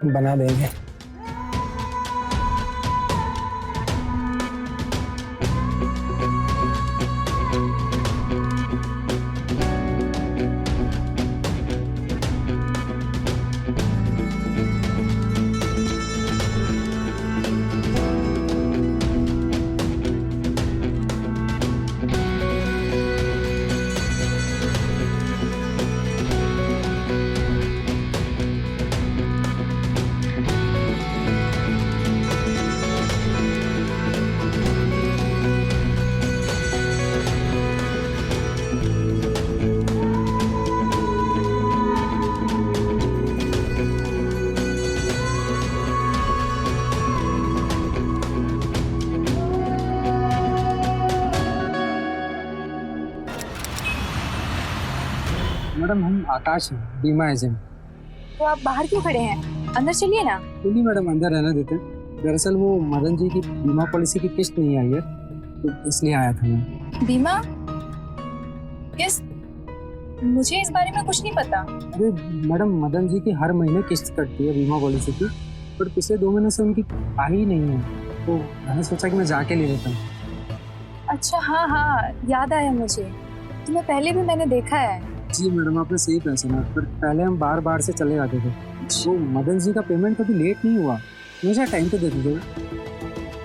बना देंगे। मैडम हम आकाश हैं, बीमा एजेंट। तो आप बाहर क्यों खड़े हैं? अंदर चलिए ना। नहीं मैडम, अंदर रहना देते हैं। दरअसल वो मदन जी की बीमा पॉलिसी की किस्त नहीं आई है, तो इसलिए आया था मैं। बीमा किस्त? मुझे इस बारे में कुछ नहीं पता। अरे मैडम, मदन जी की हर महीने किस्त कटती है बीमा पॉलिसी की, पर पिछले 2 महीने से उनकी आई ही नहीं है, तो मैंने सोचा कि मैं जाके ले लेता हूँ। अच्छा हाँ हाँ, याद आया मुझे। तुम्हें पहले भी मैंने देखा है। जी मैडम, आपने सही पहचाना, पर पहले हम बार बार से चले जाते थे। वो मदन जी का पेमेंट कभी लेट नहीं हुआ, मुझे टाइम पे दे दीजिए।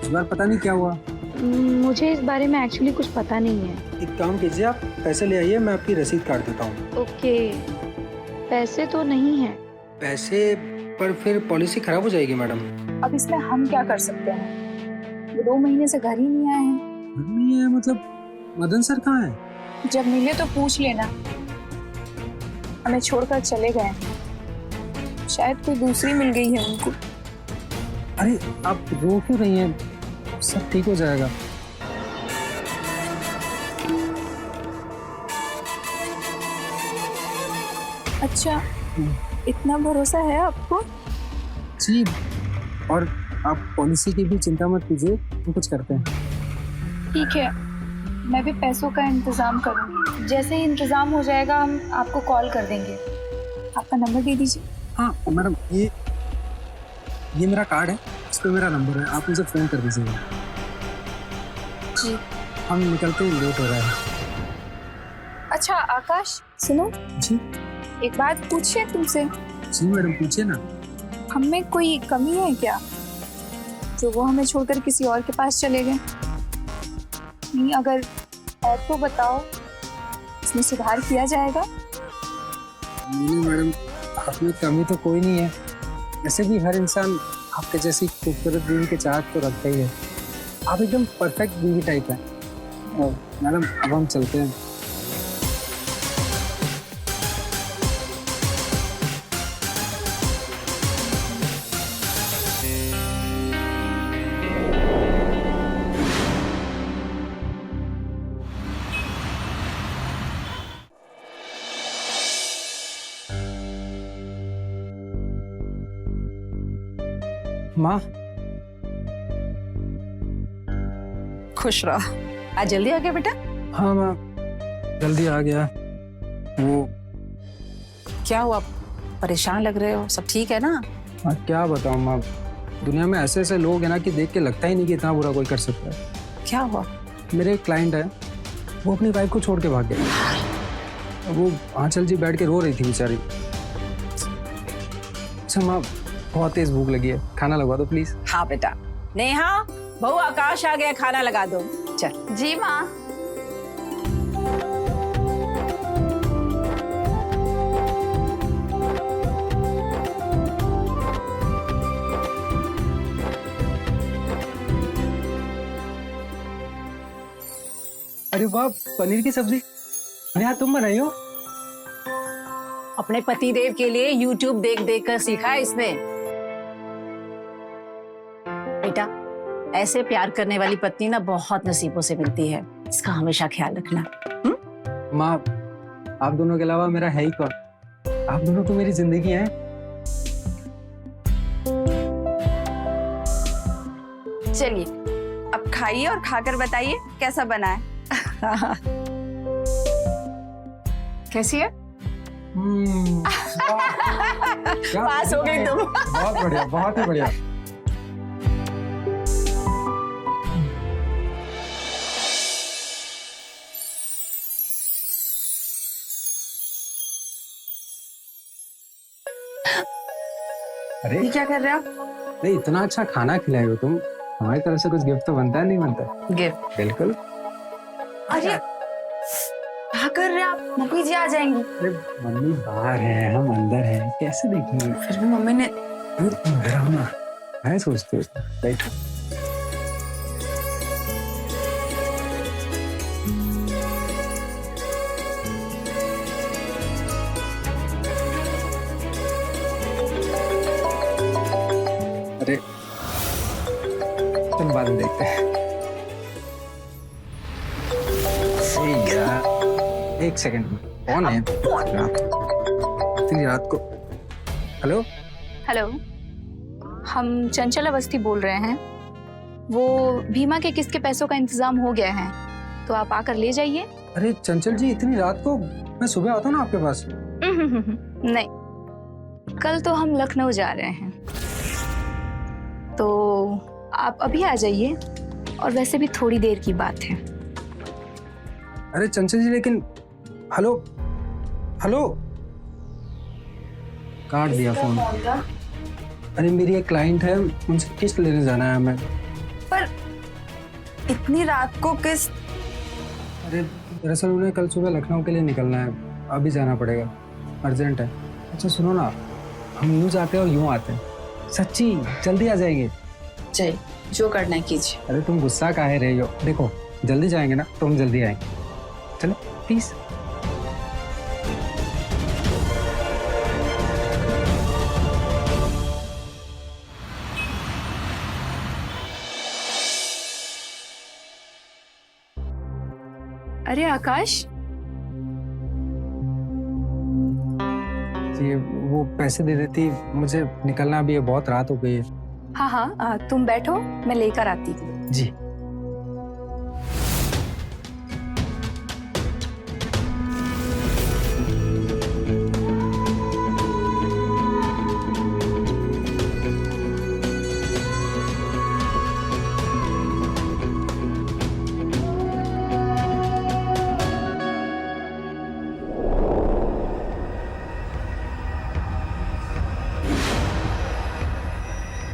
इस बार पता नहीं क्या हुआ। मुझे इस बारे में एक्चुअली कुछ पता नहीं है। एक काम कीजिए, आप पैसे ले आइए, मैं आपकी रसीद काट देता हूँ। ओके, पैसे तो नहीं है। पैसे पर फिर पॉलिसी खराब हो जाएगी मैडम। अब इसमें हम क्या कर सकते हैं? वो 2 महीने से घर ही नहीं आए हैं। नहीं है मतलब, मदन सर कहाँ है? जब मिले तो पूछ लेना। हमें छोड़कर चले गए, शायद कोई दूसरी मिल गई है उनको। अरे आप रो क्यों रही हैं? सब ठीक हो जाएगा। अच्छा, इतना भरोसा है आपको? जी, और आप पॉलिसी की भी चिंता मत कीजिए, हम कुछ करते हैं। ठीक है, मैं भी पैसों का इंतजाम करूंगी। जैसे ही इंतजाम हो जाएगा हम आपको कॉल कर देंगे। आपका नंबर दे दीजिए। हाँ मैडम, ये मेरा कार्ड है, इस पर मेरा नंबर है, आप मुझे फ़ोन कर दीजिएगा। जी। हम निकलते हैं, लेट हो रहा है। अच्छा आकाश, सुनो, जी एक बात पूछिए तुमसे। जी मैडम, पूछिए ना। हम में कोई कमी है क्या, जो वो हमें छोड़कर किसी और के पास चले गए? नहीं, अगर है तो बताओ, इसमें सुधार किया जाएगा। नहीं मैडम, आप में कमी तो कोई नहीं है। ऐसे भी हर इंसान आपके जैसी खूबसूरत बीवी के चाहत तो रखता ही है। आप एकदम परफेक्ट बीवी टाइप है। मैडम अब हम चलते हैं। माँ, खुश रहो। आज जल्दी आ गया बेटा? हाँ माँ, जल्दी आ गया। वो क्या हुआ, परेशान लग रहे हो? सब ठीक है ना? हाँ, क्या बताऊँ माँ, दुनिया में ऐसे ऐसे लोग हैं ना कि देख के लगता ही नहीं कि इतना बुरा कोई कर सकता है। क्या हुआ? मेरे एक क्लाइंट है, वो अपनी वाइफ को छोड़ के भाग गया। वो आंचल जी बैठ के रो रही थी बेचारी। अच्छा माँ, बहुत तेज भूख लगी है, खाना लगवा दो प्लीज। हाँ बेटा। नेहा, बहू आकाश आ गया, खाना लगा दो। चल। जी माँ। अरे वाह, पनीर की सब्जी। अरे यार, तुम बनाई हो? अपने पति देव के लिए YouTube देख देख कर सीखा है इसने। बेटा, ऐसे प्यार करने वाली पत्नी ना बहुत नसीबों से मिलती है, इसका हमेशा ख्याल रखना। माँ, आप दोनों के अलावा मेरा है ही कौन? आप दोनों तो मेरी जिंदगी हैं। चलिए अब खाइए और खाकर बताइए कैसा बना है। कैसी है? पास हो गई तुम। बहुत बढ़िया, बहुत ही बढ़िया। अरे ये क्या कर रहे हो आप? नहीं, इतना अच्छा खाना खिलाए हो तुम, हमारी तरफ से कुछ गिफ्ट तो बनता है नहीं बनता? गिफ्ट? बिल्कुल। अरे क्या कर रहे हैं आप? मम्मी जी आ जाएंगी। अरे मम्मी बाहर है, हम अंदर हैं, कैसे देखेंगे? फिर भी मम्मी ने डरावना मैं सोचती हूँ। बैठो। अरे तुम बाद में देखते हैं। एक सेकंड, कौन है इतनी रात को? हेलो। हेलो, हम चंचल अवस्थी बोल रहे हैं। वो भीमा के किस्त के पैसों का इंतजाम हो गया है, तो आप आकर ले जाइए। अरे चंचल जी, इतनी रात को? मैं सुबह आता हूँ ना आपके पास। नहीं, कल तो हम लखनऊ जा रहे हैं, तो आप अभी आ जाइए। और वैसे भी थोड़ी देर की बात है। अरे चंचल जी, लेकिन हेलो हेलो, काट दिया फोन। अरे मेरी एक क्लाइंट है, उनसे किस्त लेने जाना है हमें। पर इतनी रात को किस? अरे दरअसल उन्हें कल सुबह लखनऊ के लिए निकलना है, अभी जाना पड़ेगा, अर्जेंट है। अच्छा सुनो ना, हम यूं जाते हैं और यूं आते हैं, सच्ची जल्दी आ जाएंगे। चल, जो करना है कीजिए। अरे तुम गुस्सा काहे रही हो? देखो जल्दी जाएंगे ना तो हम जल्दी आएंगे, चलो प्लीज। अरे आकाश, ये वो पैसे दे देती, मुझे निकलना भी है, बहुत रात हो गई है। हाँ हाँ, तुम बैठो, मैं लेकर आती हूँ। जी।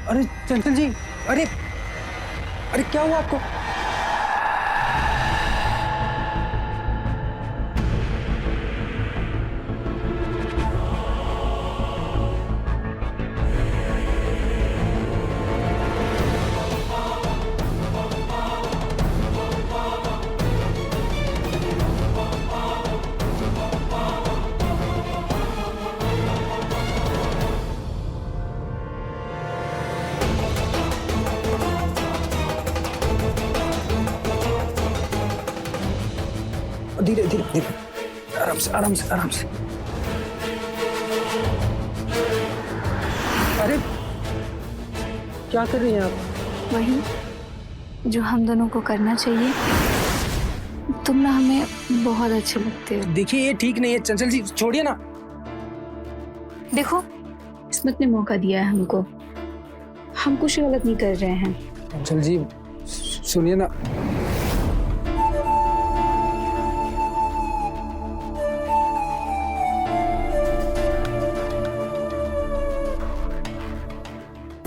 अरे चंचल जी, अरे अरे क्या हुआ आपको? धीरे धीरे धीरे, आराम से आराम से आराम से। अरे क्या कर रही हैं आप? वही जो हम दोनों को करना चाहिए। तुम ना हमें बहुत अच्छे लगते हो। देखिए ये ठीक नहीं है चंचल जी, छोड़िए ना। देखो, किस्मत ने मौका दिया है हमको, हम कुछ गलत नहीं कर रहे हैं। चंचल जी सुनिए ना।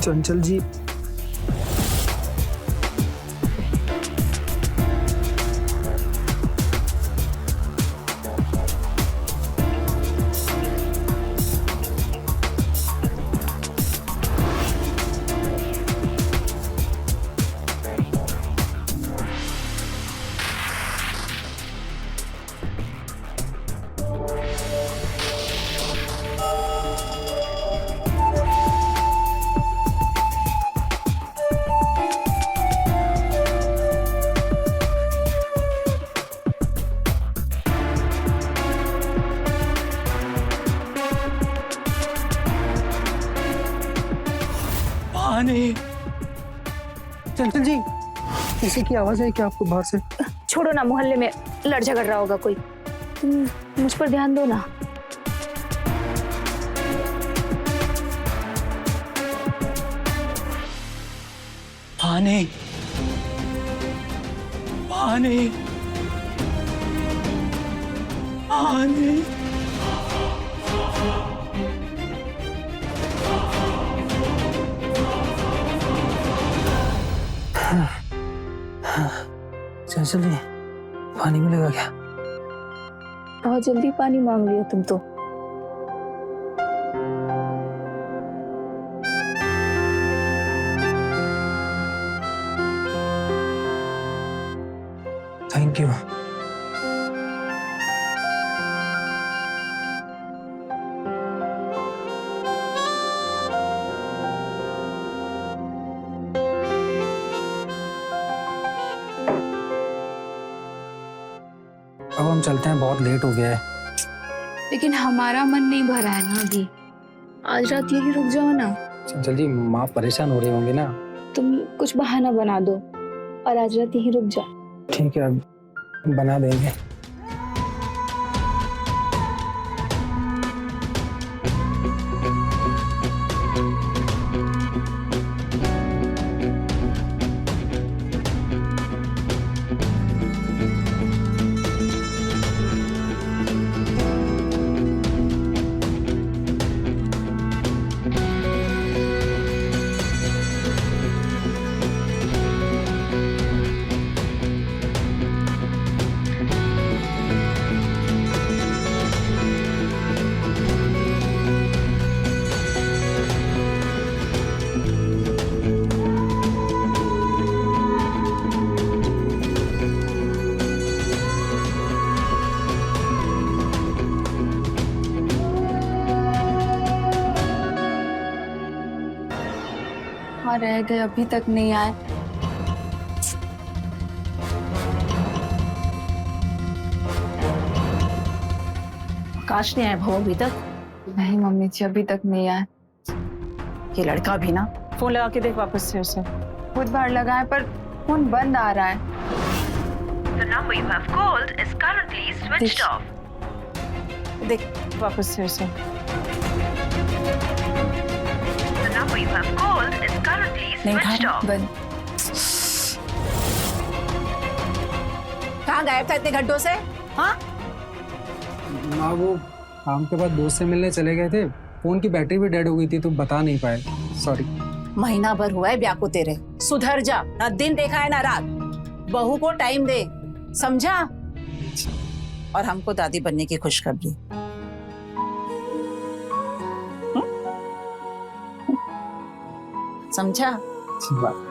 चंचल जी, नहीं। चंचल जी, किसी की आवाज है क्या आपको बाहर से? छोड़ो ना, मोहल्ले में लड़ झगड़ रहा होगा कोई। तुम मुझ पर ध्यान दो ना। पानी पानी पानी। चंचल जी, पानी मिलेगा क्या? बहुत जल्दी पानी मांग लिया तुम तो। Thank you. अब हम चलते हैं, बहुत लेट हो गया है। लेकिन हमारा मन नहीं भरा है ना अभी। आज रात यही रुक जाओ ना। चंचल जी, माँ परेशान हो रही होंगी ना। तुम कुछ बहाना बना दो और आज रात यही रुक जाओ। ठीक है, अब बना देंगे। कहाँ रह गए, अभी तक नहीं आए। आकाश नहीं आया भाव अभी तक? नहीं मम्मी जी, अभी तक नहीं आए। ये लड़का भी ना, फोन लगा के देख वापस से उसे। खुद बार लगाए पर फोन बंद आ रहा है। The number you have called is currently switched off. देख वापस से उसे। The number you have called is currently switched off. बंद। कहाँ गायब था इतने घंटों से? हाँ? माँ वो काम के बाद दोस्त से मिलने चले गए थे, फोन की बैटरी भी डेड हो गई थी तो बता नहीं पाए, सॉरी। महीना भर हुआ है ब्याह को तेरे, सुधर जा। ना दिन देखा है ना रात। बहू को टाइम दे, समझा? और हमको दादी बनने की खुशखबरी। समझा? अच्छी बात।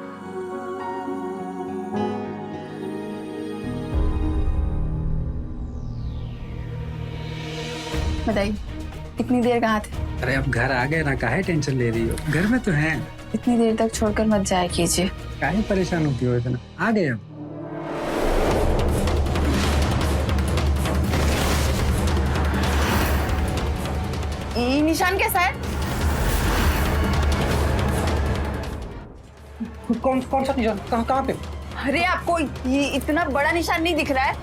बताइए, इतनी देर कहाँ थे? अरे अब घर आ गए ना, काहे टेंशन ले रही हो? घर में तो हैं। इतनी देर तक छोड़कर मत जाया कीजिए। काहे परेशान होती हो इतना? आ गए अब। ये निशान कैसा है? कौन सा निशान? कहाँ पे? अरे आपको ये इतना बड़ा निशान नहीं दिख रहा है?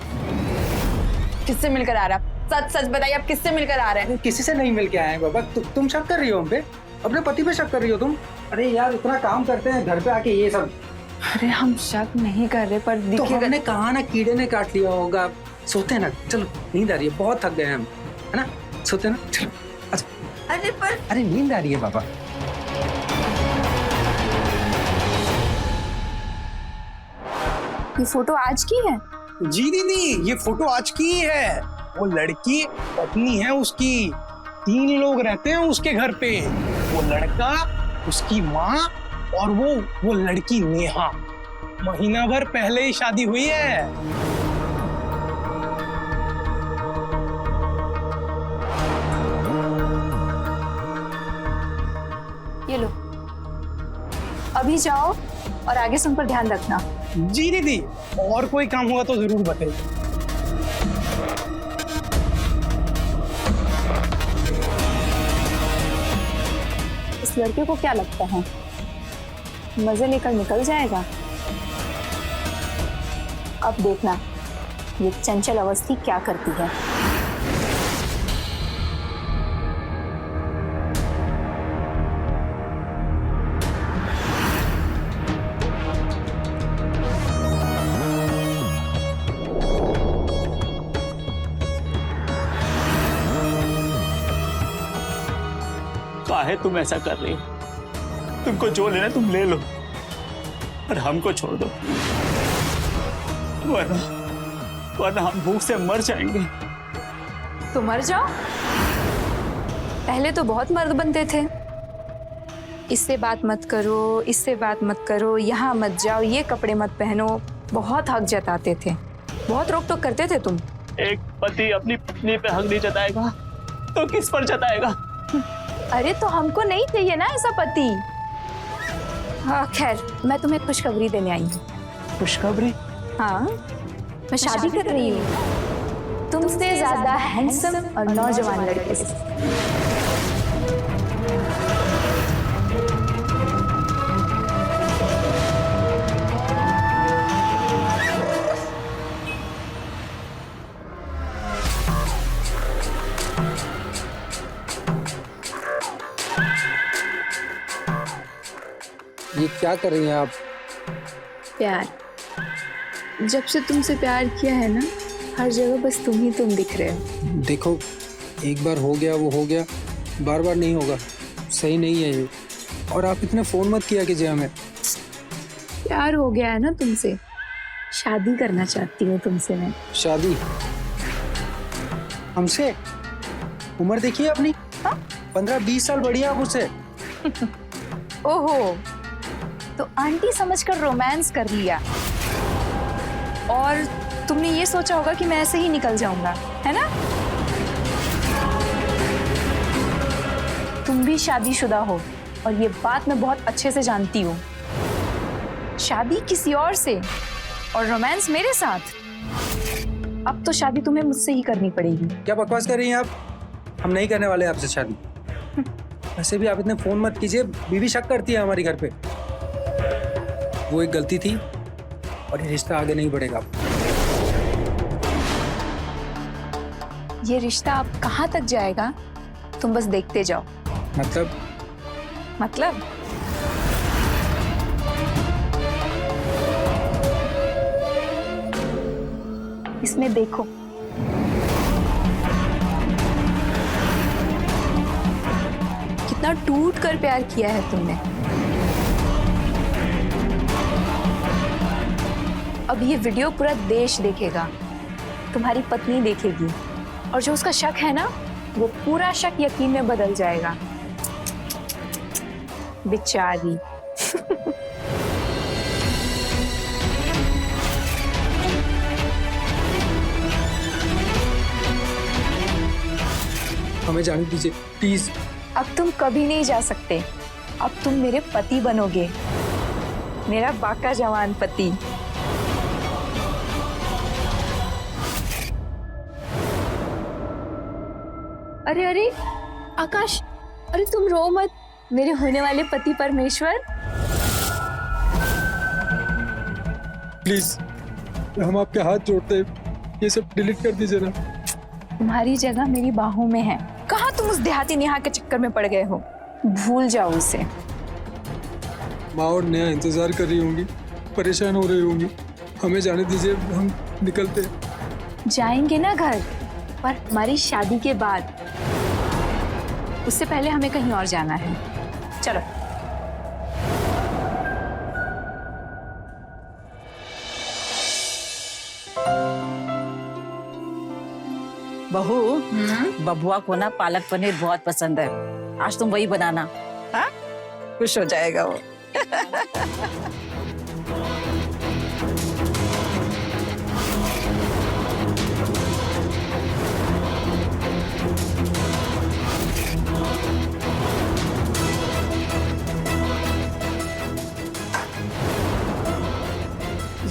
किससे मिलकर आ रहा है? सच सच बताइए, आप किससे मिलकर आ रहे हैं? किसी से नहीं मिल के आए बाबा। तुम शक कर रही हो हम पे? अपने पति पे शक कर रही हो तुम? अरे यार, इतना काम करते हैं घर पे आके ये सब। अरे हम शक नहीं कर रहे, पर तो दिखेगा। हमने कहा ना, कीड़े ने काट लिया होगा। सोते हैं ना, चलो नींद आ रही है, बहुत थक गए हैं हम, है ना? सोते हैं ना, चलो। अच्छा, अरे पर अरे नींद आ रही है बाबा। ये फोटो आज की है? जी दीदी, ये फोटो आज की ही है। वो लड़की पत्नी है उसकी, 3 लोग रहते हैं उसके घर पे। वो लड़का, उसकी माँ और वो लड़की नेहा। महीना भर पहले ही शादी हुई है। ये लो, अभी जाओ और आगे से उन पर ध्यान रखना। जी दीदी, और कोई काम होगा तो जरूर बताइए। इस लड़के को क्या लगता है मजे लेकर निकल जाएगा? अब देखना ये चंचल अवस्थी क्या करती है। काहे तुम ऐसा कर रही हो? तुमको जो लेना तुम ले लो, और हमको छोड़ दो, वरना हम भूख से मर जाएंगे। तो मर जाओ। पहले तो बहुत मर्द बनते थे, इससे बात मत करो, इससे बात मत करो, यहाँ मत जाओ, ये कपड़े मत पहनो, बहुत हक जताते थे, बहुत रोक टोक करते थे तुम। एक पति अपनी पत्नी पे हक नहीं जताएगा तो किस पर जताएगा? अरे तो हमको नहीं चाहिए ना ऐसा पति। हाँ खैर, मैं तुम्हें खुशखबरी देने आई हूँ। खुशखबरी? हाँ, मैं शादी कर रही हूँ तुमसे ज्यादा हैंडसम और नौजवान लड़के से। ये क्या कर रही हैं आप? प्यार, जब से तुमसे प्यार किया है ना, हर जगह बस तुम ही तुम दिख रहे हो। देखो, एक बार हो गया वो हो गया, बार बार नहीं होगा, सही नहीं है ये। और आप इतने फोन मत किया कीजिए हमें। प्यार हो गया है ना तुमसे, शादी करना चाहती हूँ तुमसे मैं। शादी? हमसे? उम्र देखिए अपनी, 15-20 साल बड़ी है आप उससे। ओहो, तो आंटी समझकर रोमांस कर लिया, और तुमने ये सोचा होगा कि मैं ऐसे ही निकल जाऊंगा, है ना? तुम भी शादीशुदा हो, और ये बात मैं बहुत अच्छे से जानती हूँ। शादी किसी और से और रोमांस मेरे साथ। अब तो शादी तुम्हें मुझसे ही करनी पड़ेगी। क्या बकवास कर रही हैं आप? हम नहीं करने वाले आपसे शादी। वैसे भी आप इतने फोन मत कीजिए, बीवी शक करती है हमारी घर पे। वो एक गलती थी, और ये रिश्ता आगे नहीं बढ़ेगा। ये रिश्ता अब कहाँ तक जाएगा, तुम बस देखते जाओ। मतलब इसमें देखो, कितना टूट कर प्यार किया है तुमने। अब ये वीडियो पूरा देश देखेगा, तुम्हारी पत्नी देखेगी, और जो उसका शक है ना, वो पूरा शक यकीन में बदल जाएगा। बेचारी। हमें जाने दीजिए प्लीज। अब तुम कभी नहीं जा सकते, अब तुम मेरे पति बनोगे, मेरा बाका जवान पति। अरे अरे आकाश, अरे तुम रो मत, मेरे होने वाले पति परमेश्वर। प्लीज, हम आपके हाथ जोड़ते हैं, ये सब डिलीट कर दीजिए ना। तुम्हारी जगह मेरी बाहों में है। कहाँ तुम उस देहाती नेहा के चक्कर में पड़ गए हो? भूल जाओ उसे। माँ और नेहा इंतजार कर रही होंगी, परेशान हो रही होंगी। हमें जाने दीजिए, हम निकलते हैं। जाएंगे ना घर, पर हमारी शादी के बाद। उससे पहले हमें कहीं और जाना है। चलो। बहू, बबुआ को ना पालक पनीर बहुत पसंद है, आज तुम वही बनाना। हाँ, खुश हो जाएगा वो।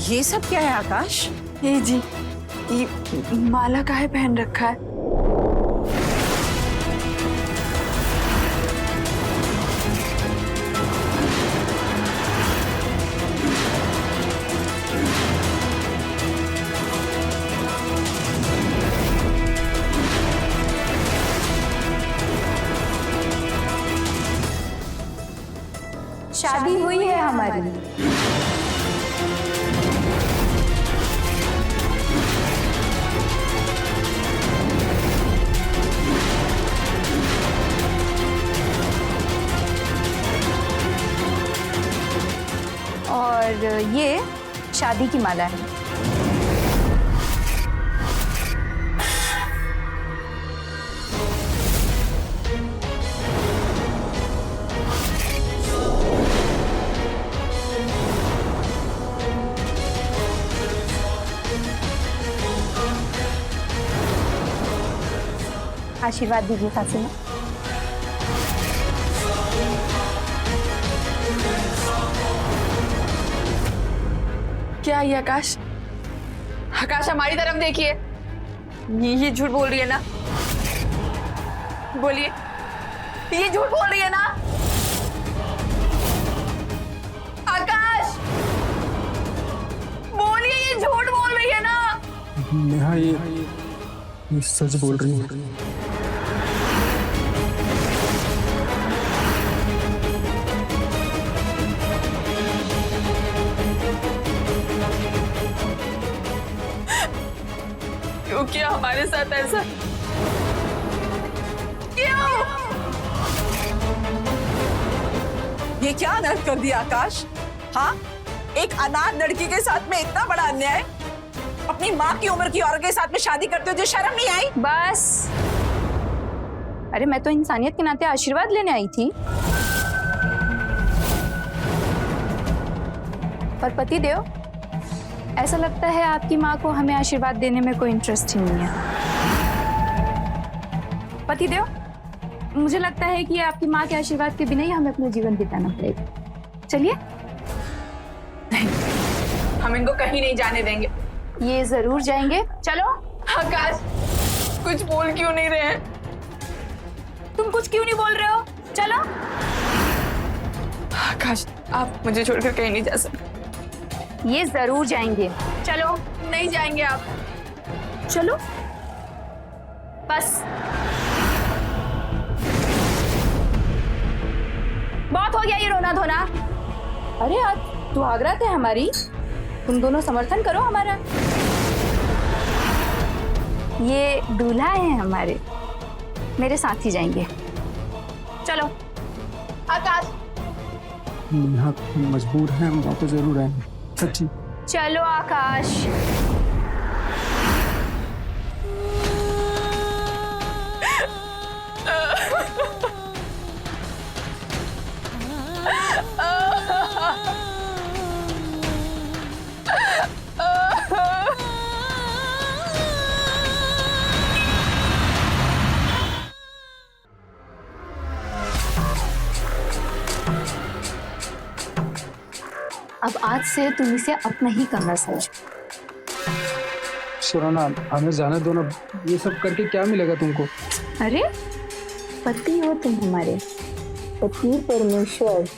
ये सब क्या है आकाश? ये जी, ये माला काहे पहन रखा है? शादी हुई है हमारी। और ये शादी की माला है। आशीर्वाद दीजिए सासू माँ। क्या ये आकाश? आकाश हमारी तरफ देखिए, ये झूठ बोल रही है ना? बोलिए, ये झूठ बोल रही है ना? आकाश बोलिए, ये झूठ बोल रही है ना? नेहा ये सच बोल रही है। क्यों किया हमारे साथ ऐसा? क्यों? ये क्या अनर्थ कर दिया आकाश? हाँ, एक अनाथ लड़की के साथ में इतना बड़ा अन्याय। अपनी माँ की उम्र की औरत के साथ में शादी करते हो, जो शर्म नहीं आई? बस, अरे मैं तो इंसानियत के नाते आशीर्वाद लेने आई थी। पर पति देव, ऐसा लगता है आपकी माँ को हमें आशीर्वाद देने में कोई इंटरेस्ट ही नहीं है। पति देव, मुझे लगता है कि आपकी माँ के आशीर्वाद के बिना ही हमें अपना जीवन बिताना पड़ेगा। चलिए। हम इनको कहीं नहीं जाने देंगे। ये जरूर जाएंगे। चलो। आकाश, कुछ बोल क्यों नहीं रहे हैं? तुम कुछ क्यों नहीं बोल रहे हो? चलो। आकाश, आप मुझे छोड़कर कहीं नहीं जा सकते। ये जरूर जाएंगे। चलो। नहीं जाएंगे आप। चलो बस, बहुत हो गया ये रोना धोना। अरे आज सुहागरात है हमारी, तुम दोनों समर्थन करो हमारा। ये दूल्हा है हमारे, मेरे साथ ही जाएंगे। चलो। आकाश, नेहा मजबूर है, हम वहाँ तो जरूर आएंगे, सच्ची। चलो आकाश। अब आज से तुम इसे अपना ही कमरा समझो। सुराना, हमें जाने दो ना, ये सब करके क्या मिलेगा तुमको? अरे पति हो तुम हमारे, पति परमेश्वर।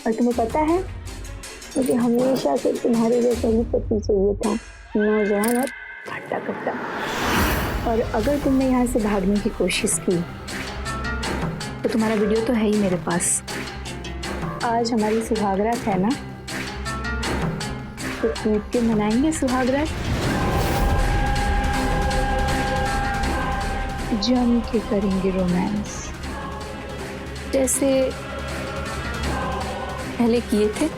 और तुम्हें पता है, मुझे हमेशा से तुम्हारे जैसा ही पति चाहिए था, नौजवान और खट्टा खट्टा। और अगर तुमने यहाँ से भागने की कोशिश की तो तुम्हारा वीडियो तो है ही मेरे पास। आज हमारी सुहागरात है ना, तो कूद के मनाएंगे सुहागरात, जम के करेंगे रोमांस, जैसे पहले किए थे।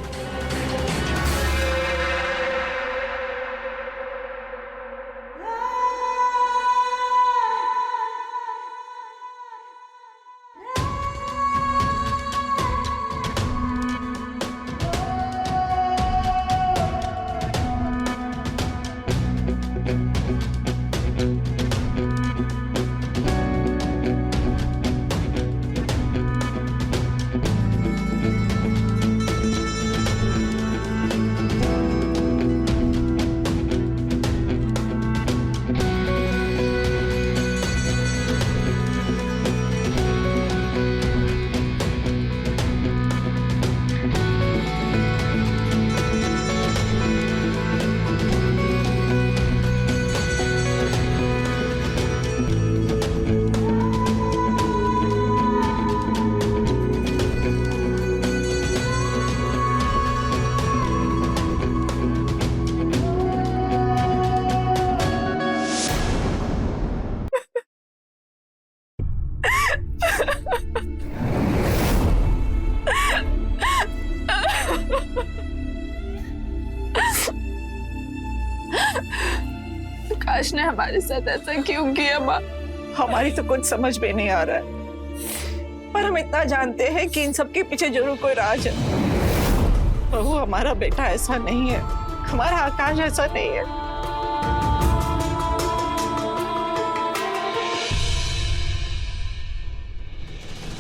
आकाश ने हमारे साथ ऐसा क्यों किया माँ? हमारी तो कुछ समझ में नहीं आ रहा है, पर हम इतना जानते हैं कि इन सब के पीछे जरूर कोई राज है। पर वो हमारा बेटा ऐसा नहीं है, हमारा आकाश ऐसा नहीं है।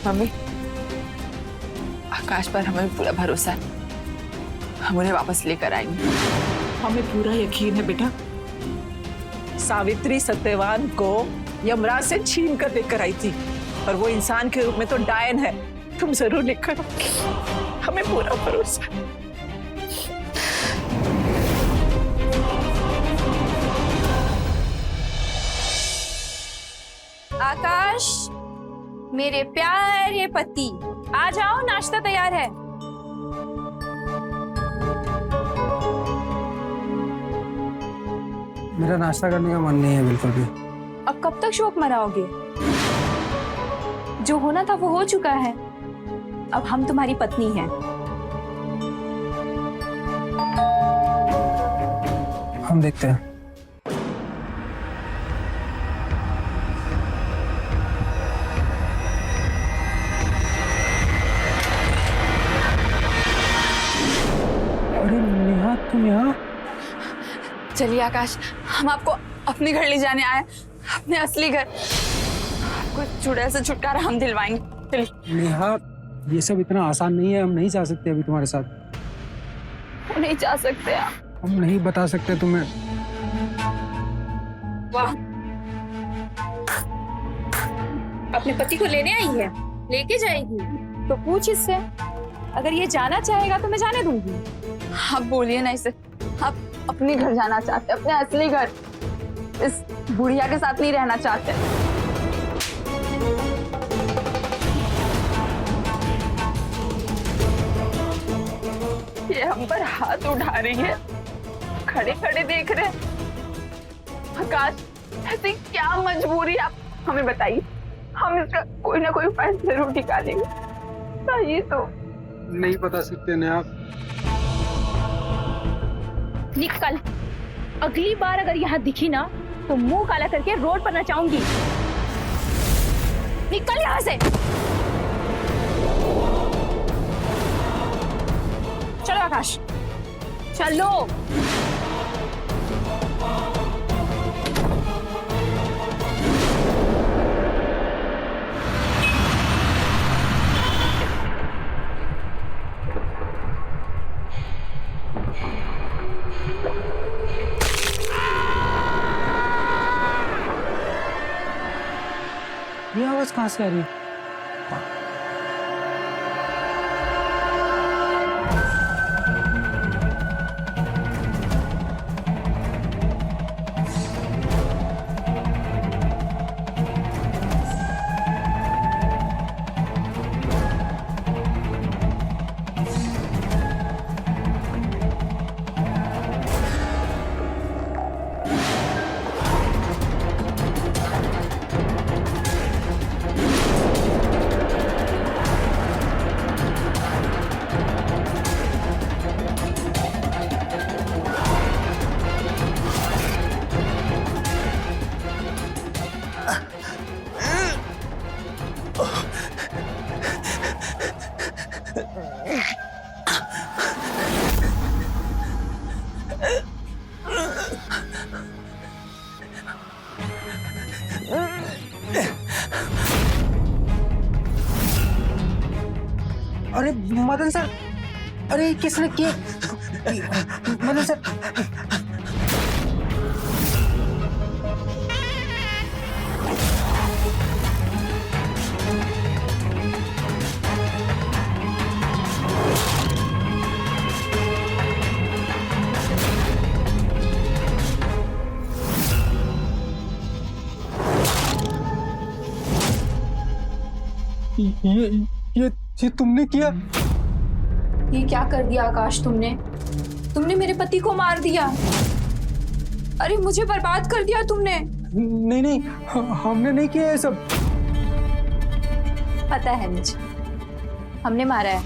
मम्मी, आकाश पर हमें पूरा भरोसा है, हम उन्हें वापस लेकर आएंगे। हमें पूरा यकीन है बेटा। सावित्री सत्यवान को यमराज से छीन कर लेकर आई थी, और वो इंसान के रूप में तो डायन है। तुम जरूर लेकर आओगे, हमें पूरा भरोसा है। आकाश, मेरे प्यारे पति, आ जाओ, नाश्ता तैयार है। मेरा नाश्ता करने का मन नहीं है बिल्कुल भी। अब कब तक शोक मनाओगे? जो होना था वो हो चुका है। अब हम तुम्हारी पत्नी हैं। हम देखते हैं। अरे नेहा, तुम यहाँ? चलिए आकाश, हम आपको अपने घर ले जाने आए, अपने असली घर। आपको चुड़ैल से छुटकारा हम दिलवाएंगे। चलिए। नेहा, ये सब इतना आसान नहीं है। हम नहीं जा सकते अभी तुम्हारे साथ। नहीं जा सकते आप। हम नहीं बता सकते तुम्हें। वाह, अपने पति को लेने आई है, लेके जाएगी तो पूछ इससे। अगर ये जाना चाहेगा तो मैं जाने दूंगी। आप बोलिए ना इसे, आप अपने घर जाना चाहते, अपने असली घर, इस बुढ़िया के साथ नहीं रहना चाहते। ये हम पर हाथ उठा रही है, खड़े खड़े देख रहे हैं। आकाश, ऐसी क्या मजबूरी आप हमें बताइए, हम इसका कोई ना कोई उपाय जरूर निकालेंगे। बताइए तो। नहीं बता सकते नेहा। निकल, अगली बार अगर यहाँ दिखी ना तो मुंह काला करके रोड पर नचाऊंगी। निकल यहाँ से। चलो आकाश, चलो। ये आवाज कहाँ से आ रही है? अरे मदन सर, अरे किसने किया? मदन सर, ये तुमने किया? ये क्या कर दिया आकाश तुमने? तुमने मेरे पति को मार दिया। अरे मुझे बर्बाद कर दिया तुमने। नहीं नहीं, हमने नहीं किया ये सब। पता है मुझे, हमने मारा है।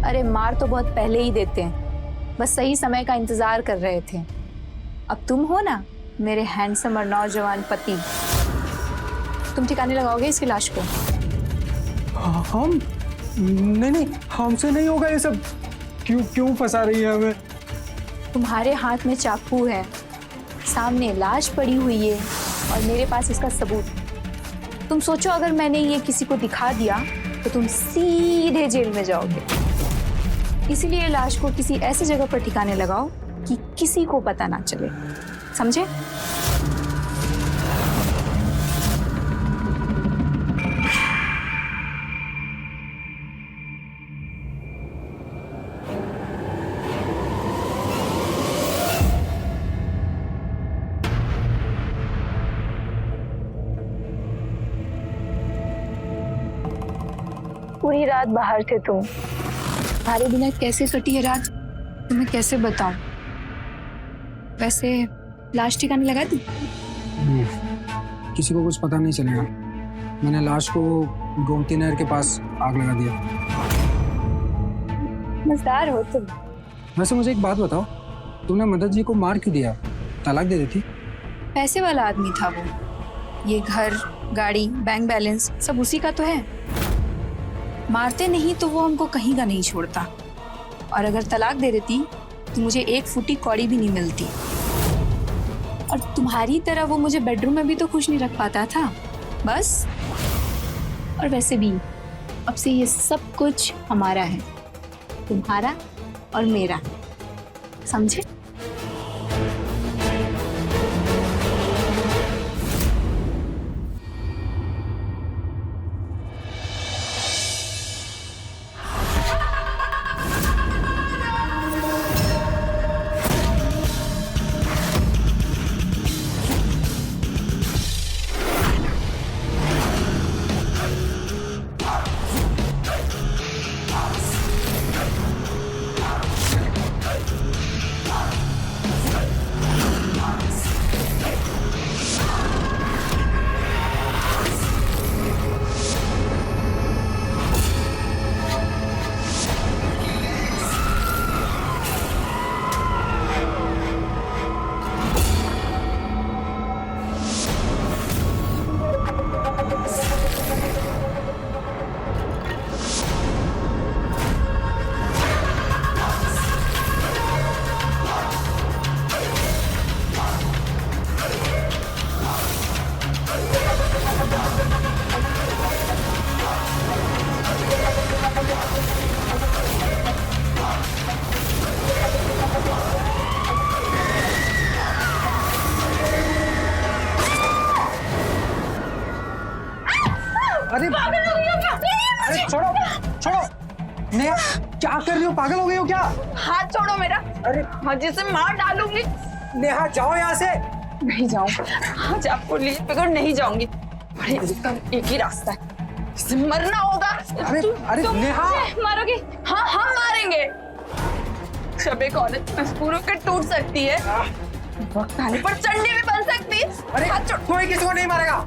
अरे मार तो बहुत पहले ही देते हैं, बस सही समय का इंतजार कर रहे थे। अब तुम हो ना, मेरे हैंडसम और नौजवान पति। तुम ठिकाने लगाओगे इसकी लाश को? हम नहीं, हमसे नहीं होगा ये सब। क्यों फंसा रही है हमें? तुम्हारे हाथ में चाकू है, सामने लाश पड़ी हुई है और मेरे पास इसका सबूत। तुम सोचो अगर मैंने ये किसी को दिखा दिया तो तुम सीधे जेल में जाओगे। इसीलिए लाश को किसी ऐसी जगह पर ठिकाने लगाओ कि किसी को पता ना चले, समझे? पूरी रात बाहर थे तुम। तुम्हारे बिना कैसे कटी है रात तुम्हें कैसे बताऊं। वैसे लाश ठिकाने लगा दी? किसी को कुछ पता नहीं चलेगा। मैंने लाश को गोमती नहर के पास आग लगा दिया। मजेदार हो तुम। वैसे मुझे एक बात बताओ, तुमने मदद जी को मार क्यों दिया? तलाक दे देती। पैसे वाला आदमी था वो। ये घर, गाड़ी, बैंक बैलेंस सब उसी का तो है। मारते नहीं तो वो हमको कहीं का नहीं छोड़ता, और अगर तलाक दे देती तो मुझे एक फुटी कौड़ी भी नहीं मिलती। और तुम्हारी तरह वो मुझे बेडरूम में भी तो खुश नहीं रख पाता था बस। और वैसे भी अब से ये सब कुछ हमारा है, तुम्हारा और मेरा, समझे? अरे छोड़ो नेहा, क्या कर रही हो? पागल हो गई हो क्या? हाथ छोड़ो मेरा। अरे हाजी से मार डालूंगी। नेहा जाओ यहाँ से। नहीं जाऊँ, आज आपको लिए बगैर नहीं जाऊंगी। अरे इसका एक ही रास्ता है, इसे मरना होगा। अरे नेहा, मारोगे? हाँ हम मारेंगे। जब एक औरत मजबूरों के टूट सकती है, वक्त आने पर चंडी भी बन सकती है। अरे कोई किसी को नहीं मारेगा।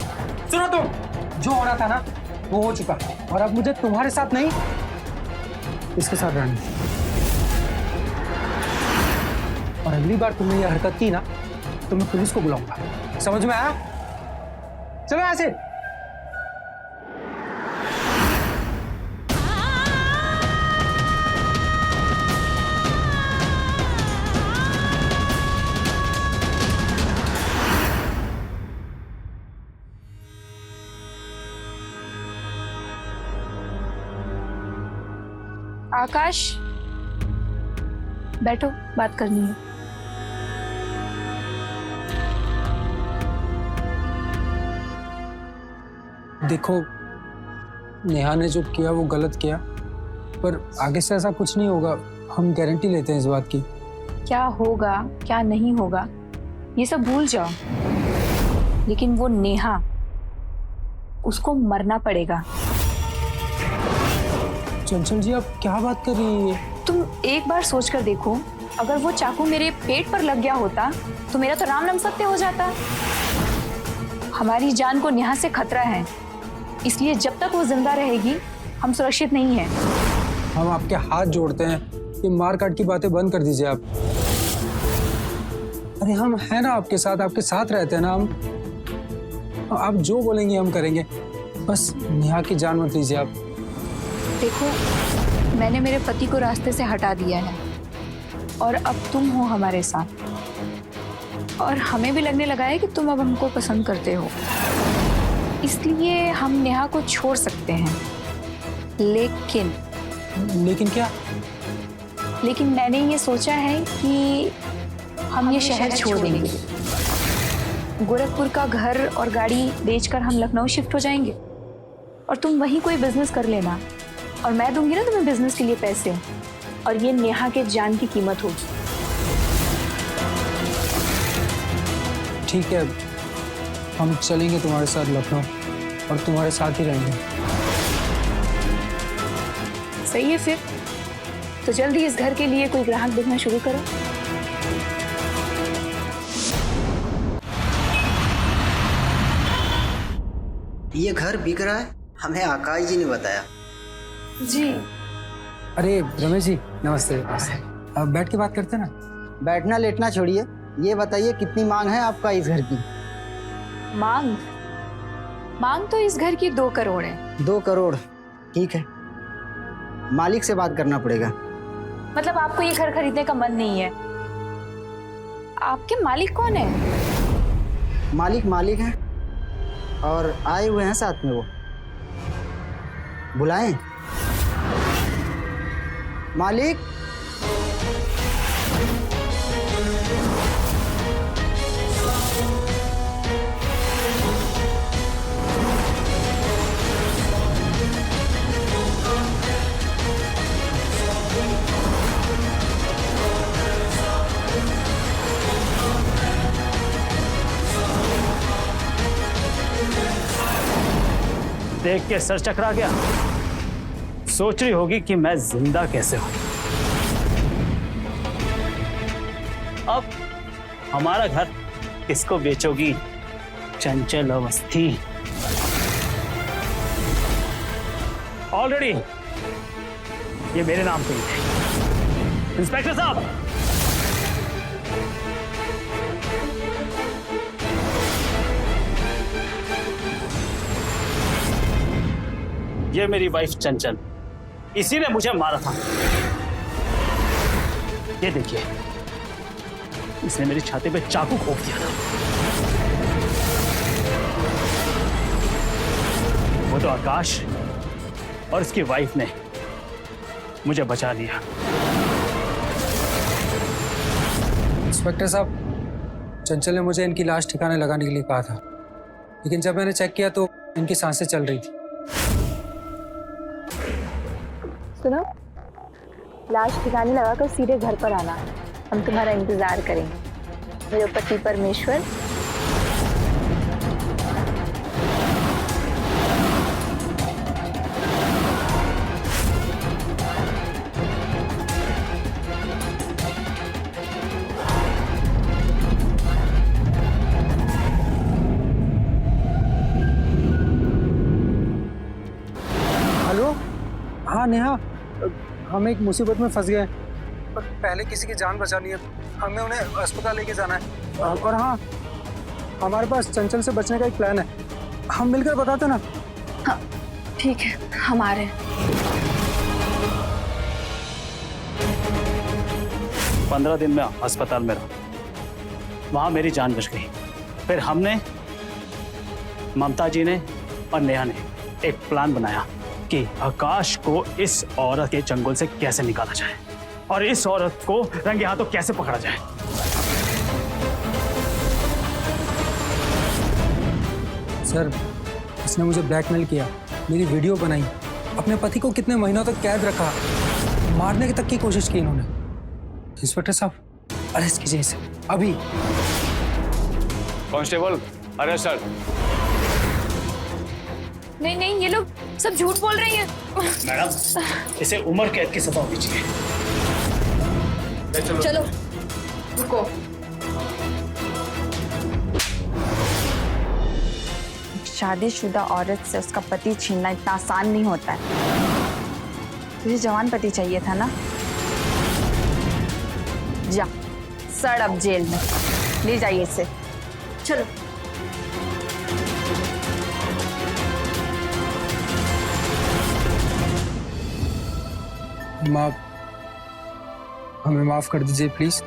सुनो तुम, जो होना था ना वो हो चुका, और अब मुझे तुम्हारे साथ नहीं, इसके साथ रहना। और अगली बार तुमने ये हरकत की ना तो मैं पुलिस को बुलाऊंगा, समझ में आया? चलो यहाँ से। आकाश, बैठो, बात करनी है। देखो, नेहा ने जो किया वो गलत किया, पर आगे से ऐसा कुछ नहीं होगा, हम गारंटी लेते हैं इस बात की। क्या होगा क्या नहीं होगा ये सब भूल जाओ, लेकिन वो नेहा, उसको मरना पड़ेगा। चंचल जी, आप क्या बात कर रही है? तुम एक बार सोच कर देखो, अगर वो चाकू मेरे पेट पर लग गया होता तो मेरा तो राम नाम सत्य हो जाता। हमारी जान को नेहा से खतरा है, इसलिए जब तक वो जिंदा रहेगी हम सुरक्षित नहीं हैं। हम आपके हाथ जोड़ते हैं, ये मार काट की बातें बंद कर दीजिए आप। अरे हम हैं ना आपके साथ रहते हैं ना हम। आप जो बोलेंगे हम करेंगे, बस नेहा की जान मत लीजिए आप। देखो, मैंने मेरे पति को रास्ते से हटा दिया है और अब तुम हो हमारे साथ, और हमें भी लगने लगा है कि तुम अब हमको पसंद करते हो, इसलिए हम नेहा को छोड़ सकते हैं। लेकिन क्या? लेकिन मैंने ये सोचा है कि हम ये शहर छोड़ देंगे। गोरखपुर का घर और गाड़ी बेचकर हम लखनऊ शिफ्ट हो जाएंगे और तुम वहीं कोई बिजनेस कर लेना, और मैं दूंगी ना तुम्हें बिजनेस के लिए पैसे, और ये नेहा के जान की कीमत होगी। ठीक है, हम चलेंगे तुम्हारे साथ लखनऊ और तुम्हारे साथ ही रहेंगे। सही है, फिर तो जल्दी इस घर के लिए कोई ग्राहक देखना शुरू करो। ये घर बिक रहा है, हमें आकाश जी ने बताया। जी। अरे रमेश जी, नमस्ते। अब बैठ के बात करते हैं ना। बैठना लेटना छोड़िए, ये बताइए कितनी मांग है आपका इस घर की? मांग तो इस घर की 2 करोड़ है। 2 करोड़, ठीक है, मालिक से बात करना पड़ेगा। मतलब आपको ये घर खरीदने का मन नहीं है? आपके मालिक कौन है? मालिक है और आए हुए हैं साथ में, वो बुलाएं। मालिक, देख के सर चकरा गया। सोच रही होगी कि मैं जिंदा कैसे हूं। अब हमारा घर किसको बेचोगी चंचल अवस्थी? ऑलरेडी ये मेरे नाम पे ही है। इंस्पेक्टर साहब, ये मेरी वाइफ चंचल, इसी ने मुझे मारा था। ये देखिए, इसने मेरी छाती पे चाकू घोंप दिया था। वो तो आकाश और इसकी वाइफ ने मुझे बचा लिया। इंस्पेक्टर साहब, चंचल ने मुझे इनकी लाश ठिकाने लगाने के लिए कहा था, लेकिन जब मैंने चेक किया तो इनकी सांसें चल रही थी। सुनो, लाश ठिकाने लगाकर सीधे घर पर आना, हम तुम्हारा इंतजार करेंगे। मेरे पति परमेश्वर। हेलो, हाँ नेहा, हम एक मुसीबत में फंस गए, पर पहले किसी की जान बचानी है। हमें उन्हें अस्पताल लेके जाना है। और हाँ, हमारे पास चंचल से बचने का एक प्लान है, हम मिलकर बताते ना। हाँ ठीक है, हम आ रहे हैं। 15 दिन में अस्पताल में रहा, वहां मेरी जान बच गई। फिर हमने, ममता जी ने और नेहा ने एक प्लान बनाया कि आकाश को इस औरत के चंगुल से कैसे निकाला जाए और इस औरत को रंगे हाथों कैसे पकड़ा जाए। सर, इसने मुझे ब्लैकमेल किया, मेरी वीडियो बनाई, अपने पति को कितने महीनों तक कैद रखा, मारने की तक की कोशिश की इन्होंने। इंस्पेक्टर साहब, अरेस्ट कीजिए इसे अभी। Constable, arrest sir. नहीं नहीं, ये लोग सब झूठ बोल रही हैं। मैडम, इसे उम्र कैद की सजा होनी चाहिए। चलो रुको। शादीशुदा औरत से उसका पति छीनना इतना आसान नहीं होता है। तुझे जवान पति चाहिए था ना? जा, सड़ अब जेल में। ले जाइए इसे। चलो। माँ, हमें माफ कर दीजिए प्लीज।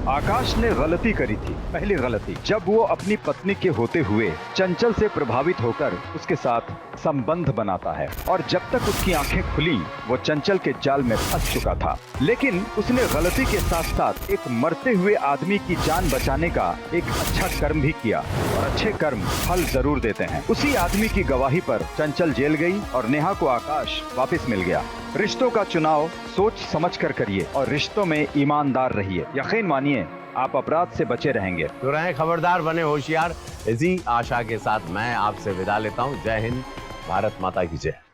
आकाश ने गलती करी थी, पहली गलती, जब वो अपनी पत्नी के होते हुए चंचल से प्रभावित होकर उसके साथ संबंध बनाता है, और जब तक उसकी आंखें खुली वो चंचल के जाल में फंस चुका था। लेकिन उसने गलती के साथ साथ एक मरते हुए आदमी की जान बचाने का एक अच्छा कर्म भी किया, और अच्छे कर्म फल जरूर देते हैं। उसी आदमी की गवाही पर चंचल जेल गई और नेहा को आकाश वापस मिल गया। रिश्तों का चुनाव सोच समझ कर करिए और रिश्तों में ईमानदार रहिए। यकीन मानिए आप अपराध से बचे रहेंगे। तो रहें खबरदार, बने होशियार। इसी आशा के साथ मैं आपसे विदा लेता हूँ। जय हिंद, भारत माता की जय।